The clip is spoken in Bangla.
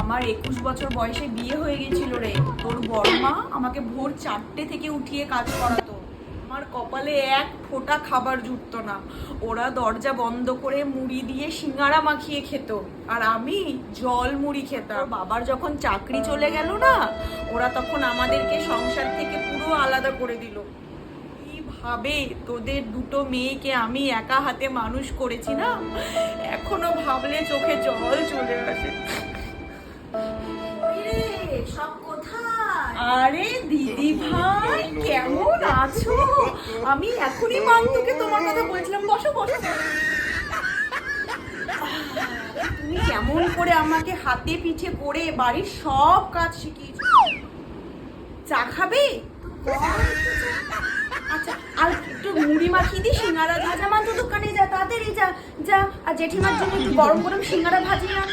আমার 21 বছর বয়সে বিয়ে হয়ে গেছিল রে। তোর বড়মা আমাকে ভোর 4টে থেকে উঠিয়ে কাজ করাতো। আমার কপালে এক ফোঁটা খাবার জুটতো না। ওরা দরজা বন্ধ করে মুড়ি দিয়ে সিঙ্গারা মাখিয়ে খেত, আর আমি জল মুড়ি খেতাম। বাবার যখন চাকরি চলে গেল না, ওরা তখন আমাদেরকে সংসার থেকে পুরো আলাদা করে দিল। কিভাবে তোদের দুটো মেয়েকে আমি একা হাতে মানুষ করেছি না, এখনো ভাবলে চোখে জল চলে আসে। সব কোথায়? আরে দিদি ভাই, কেমন আছো? আমি এখনই মান্তুকে তোমার কথা বলছিলাম। বসো বসো। তুমি কেমন করে আমাকে হাতে পিঠে করে বাড়ির সব কাজ শিখিয়েছো। চা খাবে? আচ্ছা, আর একটু মুড়ি মাখিয়ে দিই, সিঙ্গারা দিই। আচ্ছা মান্তু, দোকানে যা, তাড়াতাড়ি যা যা। আর জেঠিমার জন্য একটু গরম গরম সিঙ্গারা ভাজিয়ে আন।